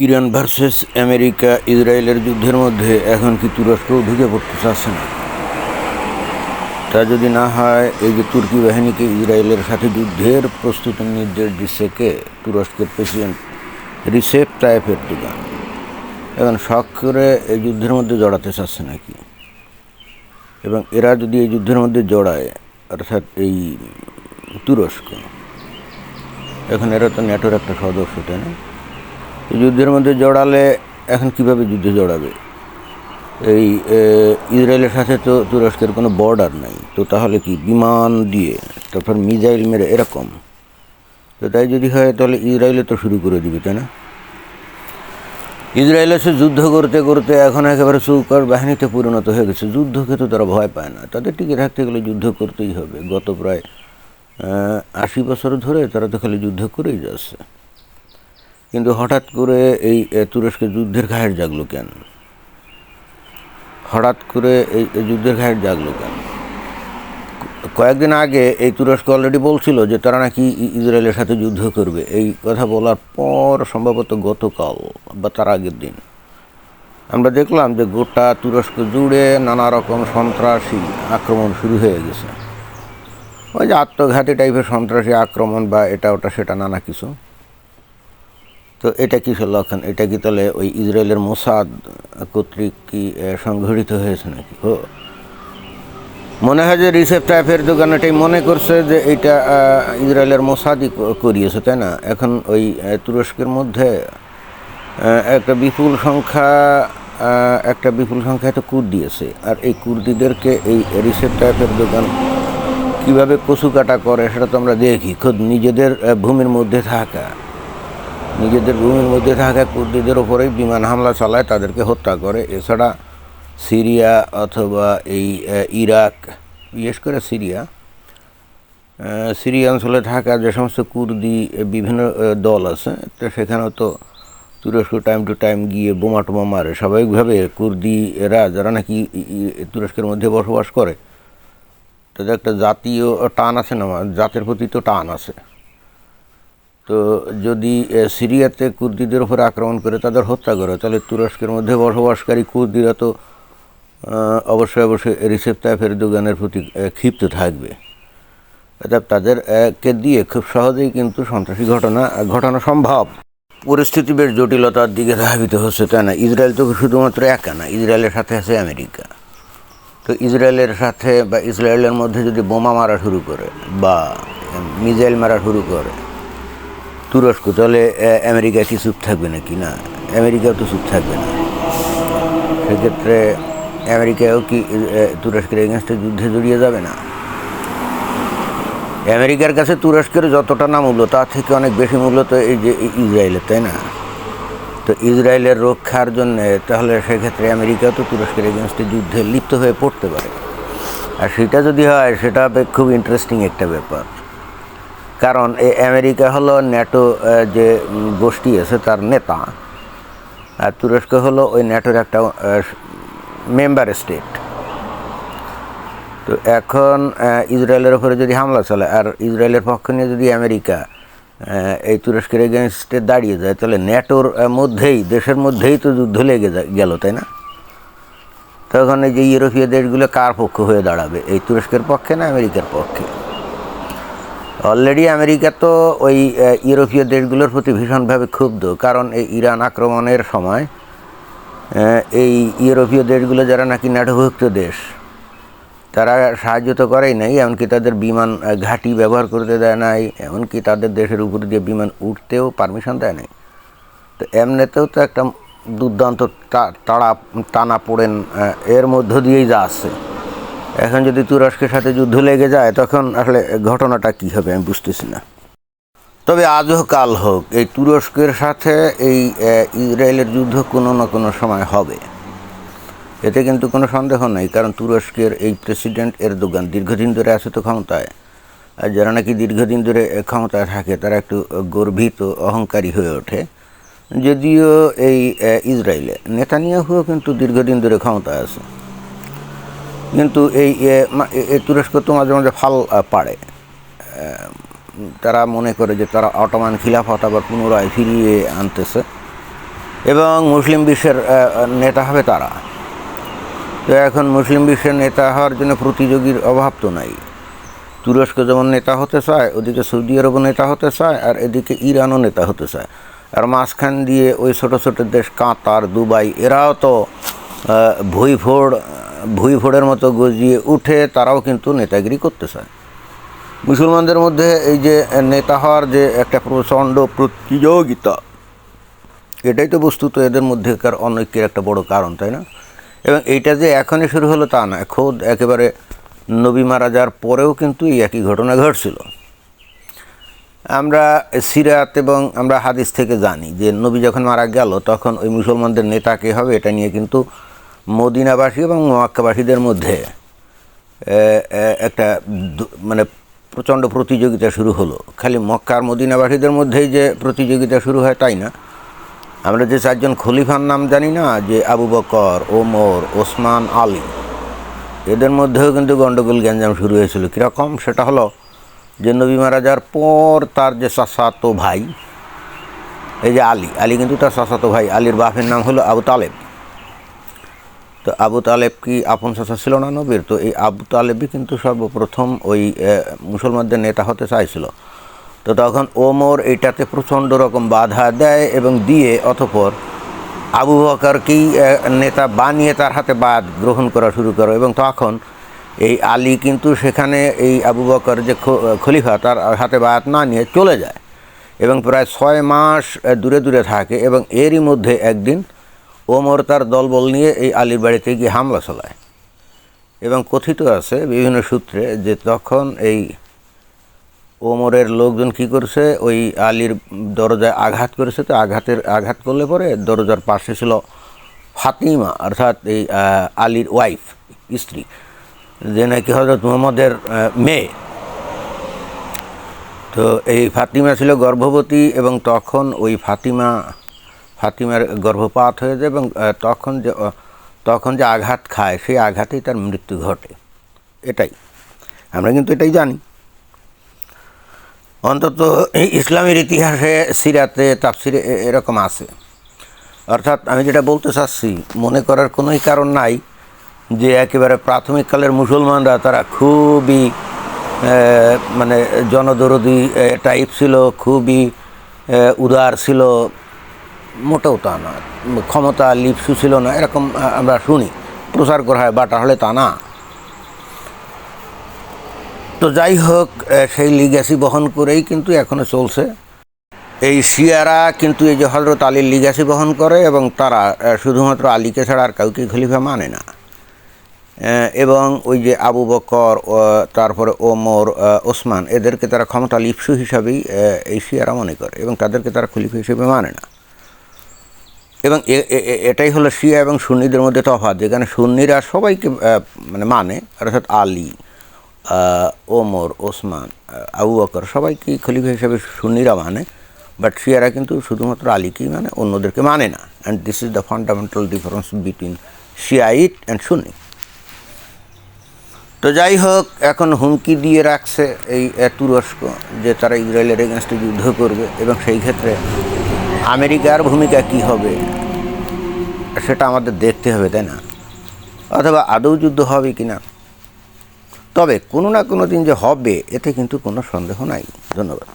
Iran versus America ইসরায়েলের যুদ্ধের মধ্যে এখন কি তুরস্কও ঢুকে পড়তে চাচ্ছে না? তা যদি না হয়, এই যে তুর্কি বাহিনীকে ইসরায়েলের সাথে যুদ্ধের প্রস্তুতির নির্দেশ দিচ্ছে কে? তুরস্কের প্রেসিডেন্ট রিসেপ তাইয়েপ এরদোগান। এখন শখ করে এই যুদ্ধের মধ্যে জড়াতে চাচ্ছে নাকি? এবং এরা যদি এই যুদ্ধের মধ্যে জড়ায়, অর্থাৎ এই তুরস্ক, এখন এরা তো ন্যাটোর একটা সদস্য, তাই না? যুদ্ধের মধ্যে জড়ালে এখন কিভাবে যুদ্ধে জড়াবে? এই ইসরায়েলের সাথে তো তুরস্কের কোনো বর্ডার নাই, তো তাহলে কি বিমান দিয়ে তারপর মিসাইল মেরে এরকম? তো তাই যদি হয় তাহলে ইসরায়েলে তো শুরু করে দিবে, তাই না? ইসরায়েল এসে যুদ্ধ করতে করতে এখন একেবারে চৌকার বাহিনীতে পরিণত হয়ে গেছে। যুদ্ধকে তো তারা ভয় পায় না, তাদের টিকে থাকতে গেলে যুদ্ধ করতেই হবে। গত প্রায় 80 বছর ধরে তারা তো খালি যুদ্ধ করেই যাচ্ছে। কিন্তু হঠাৎ করে এই তুরস্কের যুদ্ধের ঘায়ের জাগলো কেন? হঠাৎ করে এই যুদ্ধের ঘায়ের জাগলো কেন? কয়েকদিন আগে এই তুরস্ক অলরেডি বলছিল যে তারা নাকি ইসরায়েলের সাথে যুদ্ধ করবে। এই কথা বলার পর সম্ভবত গতকাল বা তার আগের দিন আমরা দেখলাম যে গোটা তুরস্ক জুড়ে নানা রকম সন্ত্রাসী আক্রমণ শুরু হয়ে গেছে। ওই যে আত্মঘাতী টাইপের সন্ত্রাসী আক্রমণ বা এটা ওটা সেটা নানা কিছু। তো এটা কিসের লক্ষণ? এটা কি তাহলে ওই ইসরায়েলের মোসাদ কর্তৃক কি সংঘটিত হয়েছে নাকি? মনে হয় যে রিসেপ তাইয়েপ এরদোগান এটাই মনে করছে যে এইটা ইসরায়েলের মোসাদই করিয়েছে, তাই না? এখন ওই তুরস্কের মধ্যে একটা বিপুল সংখ্যা তো কুর্দি দিয়েছে, আর এই কুর্দিদেরকে এই রিসেপ তাইয়েপ এরদোগান কীভাবে কচু কাটা করে সেটা তো আমরা দেখি। খোদ নিজেদের ভূমির মধ্যে থাকা কুর্দিদের ওপরেই বিমান হামলা চালায়, তাদেরকে হত্যা করে। এছাড়া সিরিয়া অথবা এই ইরাক, বিশেষ করে সিরিয়া অঞ্চলে থাকা যে সমস্ত কুর্দি বিভিন্ন দল আছে, তো সেখানেও তো তুরস্ক টাইম টু টাইম গিয়ে বোমা টোমা মারে। স্বাভাবিকভাবে কুর্দিরা যারা নাকি তুরস্কের মধ্যে বসবাস করে, তাদের একটা জাতীয় টান আছে না, জাতের প্রতি তো টান আছে। তো যদি সিরিয়াতে কুর্দিদের উপরে আক্রমণ করে তাদের হত্যা করে, তাহলে তুরস্কের মধ্যে বসবাসকারী কুর্দিরা তো অবশ্যই রিসেপ তাইয়েপ এরদোগানের প্রতি ক্ষিপ্ত থাকবে। অর্থাৎ তাদেরকে দিয়ে খুব সহজেই কিন্তু সন্ত্রাসী ঘটনা সম্ভব। পরিস্থিতি বেশ জটিলতার দিকে ধাবিত হচ্ছে, তাই না? ইসরায়েল তো শুধুমাত্র একা না, ইসরায়েলের সাথে আছে আমেরিকা। তো ইসরায়েলের সাথে বা ইসরায়েলের মধ্যে যদি বোমা মারা শুরু করে বা মিসাইল মারা শুরু করে তুরস্ক, তাহলে আমেরিকা কি চুপ থাকবে নাকি? না, আমেরিকাও তো চুপ থাকবে না। সেক্ষেত্রে আমেরিকাও কি তুরস্কের এগেনস্টে যুদ্ধে জড়িয়ে যাবে না? আমেরিকার কাছে তুরস্কের যতটা না মূল্য, তার থেকে অনেক বেশি মূল্য তো এই যে ইসরায়েলের, তাই না? তো ইসরায়েলের রক্ষার জন্যে তাহলে সেক্ষেত্রে আমেরিকাও তো তুরস্কের এগেনস্টে যুদ্ধে লিপ্ত হয়ে পড়তে পারে। আর সেটা যদি হয়, সেটা খুব ইন্টারেস্টিং একটা ব্যাপার। কারণ এই আমেরিকা হলো ন্যাটো যে গোষ্ঠী আছে তার নেতা, আর তুরস্ক হলো ওই ন্যাটোর একটা মেম্বার স্টেট। তো এখন ইসরায়েলের ওপরে যদি হামলা চলে আর ইসরায়েলের পক্ষ নিয়ে যদি আমেরিকা এই তুরস্কের এগেনস্টে দাঁড়িয়ে যায়, তাহলে ন্যাটোর দেশের মধ্যেই তো যুদ্ধ লেগে গেল, তাই না? তখন এই যে ইউরোপীয় দেশগুলো কার পক্ষ হয়ে দাঁড়াবে? এই তুরস্কের পক্ষে না আমেরিকার পক্ষে? অলরেডি আমেরিকা তো ওই ইউরোপীয় দেশগুলোর প্রতি ভীষণভাবে ক্ষুব্ধ। কারণ এই ইরান আক্রমণের সময় এই ইউরোপীয় দেশগুলো যারা নাকি ন্যাটোভুক্ত দেশ, তারা সাহায্য তো করেই নাই, এমনকি তাদের বিমান ঘাঁটি ব্যবহার করতে দেয় নাই, এমনকি তাদের দেশের উপর দিয়ে বিমান উঠতেও পারমিশন দেয় নাই। তো এমনিতেও তো একটা দুর্দান্ত টানা পড়েন এর মধ্য দিয়েই যা আসছে। এখন যদি তুরস্কের সাথে যুদ্ধ লেগে যায়, তখন আসলে ঘটনাটা কী হবে আমি বুঝতেছি না। তবে আজও কাল হোক, এই তুরস্কের সাথে এই ইসরায়েলের যুদ্ধ কোনো না কোনো সময় হবে, এতে কিন্তু কোনো সন্দেহ নেই। কারণ তুরস্কের এই প্রেসিডেন্ট এরদোগান দীর্ঘদিন ধরে আছে তো ক্ষমতায়, আর যারা নাকি দীর্ঘদিন ধরে ক্ষমতায় থাকে তারা একটু গর্বিত, অহংকারী হয়ে ওঠে। যদিও এই ইসরায়েলে নেতানিয়াহুও কিন্তু দীর্ঘদিন ধরে ক্ষমতায় আছে, কিন্তু এই তুরস্ক তো মাঝে মাঝে ফাল পাড়ে। তারা মনে করে যে তারা অটোমান খিলাফত আবার পুনরায় ফিরিয়ে আনতেছে। এবং মুসলিম বিশ্বের নেতা হবে তারা। তো এখন মুসলিম বিশ্বের নেতা হওয়ার জন্য প্রতিযোগীর অভাব তো নাই। তুরস্ক যেমন নেতা হতে চায়, ওদিকে সৌদি আরবও নেতা হতে চায়, আর এদিকে ইরানও নেতা হতে চায়। আর মাঝখান দিয়ে ওই ছোটো ছোটো দেশ কাতার, দুবাই, এরাও তো ভুঁইফোড়ের মতো গজিয়ে উঠে তারাও কিন্তু নেতাগিরি করতে চায়। মুসলমানদের মধ্যে এই যে নেতা হওয়ার যে একটা প্রচণ্ড প্রতিযোগিতা, এটাই তো বস্তুত এদের মধ্যেকার অনৈক্যের একটা বড় কারণ, তাই না? এবং এইটা যে এখনই শুরু হলো তা না, খোদ একেবারে নবী মারা যাওয়ার পরেও কিন্তু এই একই ঘটনা ঘটছিল। আমরা সিরাত এবং আমরা হাদিস থেকে জানি যে নবী যখন মারা গেল তখন ওই মুসলমানদের নেতা কে হবে এটা নিয়ে কিন্তু মদিনাবাসী এবং মক্কাবাসীদের মধ্যে একটা মানে প্রচণ্ড প্রতিযোগিতা শুরু হলো। খালি মক্কা আর মদিনাবাসীদের মধ্যেই যে প্রতিযোগিতা শুরু হয় তাই না, আমরা যে চারজন খলিফার নাম জানি না, যে আবু বকর, ওমর, ওসমান, আলী, এদের মধ্যেও কিন্তু গণ্ডগোল গ্যাঞ্জাম শুরু হয়েছিল। কীরকম? সেটা হলো যে নবী মারা যাওয়ার পর তার যে চাচাতো ভাই, এই যে আলী কিন্তু তার চাচাতো ভাই, আলীর বাপের নাম হলো আবু তালেব। তো আবু তালেব কি আপন চাচা ছিল না নবীর? তো এই আবু তালেবই কিন্তু সর্বপ্রথম ওই মুসলমানদের নেতা হতে চাইছিল। তো তখন ওমর এটাতে প্রচণ্ড রকম বাধা দেয় এবং দিয়ে অতঃপর আবু বকরকেই নেতা বানিয়ে তার হাতে বায়াত গ্রহণ করা শুরু করে। এবং তখন এই আলী কিন্তু সেখানে এই আবু বকর যে খলিফা তার হাতে বায়াত না নিয়ে চলে যায় এবং প্রায় 6 মাস দূরে দূরে থাকে। এবং এরই মধ্যে একদিন ওমর তার দলবল নিয়ে এই আলীর বাড়িতে গিয়ে হামলা চালায়। এবং কথিত আছে বিভিন্ন সূত্রে যে তখন এই ওমরের লোকজন কি করছে, ওই আলীর দরজায় আঘাত করেছে। তো আঘাত করলে পরে দরজার পাশে ছিল ফাতিমা, অর্থাৎ এই আলীর ওয়াইফ, স্ত্রী, যে নাকি হযরত মুহাম্মদের মেয়ে। তো এই ফাতিমা ছিল গর্ভবতী এবং তখন ওই ফাতিমার গর্ভপাত হয়ে যায় এবং তখন যে আঘাত খায় সেই আঘাতেই তার মৃত্যু ঘটে। এটাই আমরা কিন্তু এটাই জানি। অন্তত ইসলামের ইতিহাসে, সিরাতে, তাফসিরে এরকম আছে। অর্থাৎ আমি যেটা বলতে চাচ্ছি, মনে করার কোনোই কারণ নাই যে একেবারে প্রাথমিককালের মুসলমানরা তারা খুবই মানে জনদরদি টাইপ ছিল, খুবই উদার ছিল, মোটেও তা না। ক্ষমতা লিপ্সু ছিল না, এরকম আমরা শুনি, প্রচার করা হয়, বাট আসলে তা না। তো যাই হোক, সেই লিগ্যাসি বহন করেই কিন্তু এখনও চলছে। এই শিয়ারা কিন্তু এই যে হযরত আলীর লিগ্যাসি বহন করে এবং তারা শুধুমাত্র আলীকে ছাড়া আর কাউকে খলিফা মানে না। এবং ওই যে আবু বকর, তারপরে ওমর, ওসমান, এদেরকে তারা ক্ষমতা লিপ্সু হিসাবেই এই শিয়ারা মনে করে এবং তাদেরকে তারা খলিফা হিসেবে মানে না। এবং এটাই হলো শিয়া এবং সুন্নিদের মধ্যে তফাৎ, যেখানে সুন্নিরা সবাইকে মানে অর্থাৎ আলী, ওমর, ওসমান, আবু বকর সবাইকেই খলিফা হিসেবে সুন্নিরা মানে, বাট শিয়ারা কিন্তু শুধুমাত্র আলীকেই মানে, অন্যদেরকে মানে না। And this is the fundamental difference between Shiite and Sunni. তো যাই হোক, এখন হুমকি দিয়ে রাখছে এই তুরস্ক যে তারা ইসরায়েলের এগেনস্টে যুদ্ধ করবে এবং সেই ক্ষেত্রে আমেরিকার ভূমিকা কী হবে সেটা আমাদের দেখতে হবে, তাই না? অথবা আদৌ যুদ্ধ হবে কি না। তবে কোনো না কোনো দিন যে হবে এতে কিন্তু কোনো সন্দেহ নাই। ধন্যবাদ।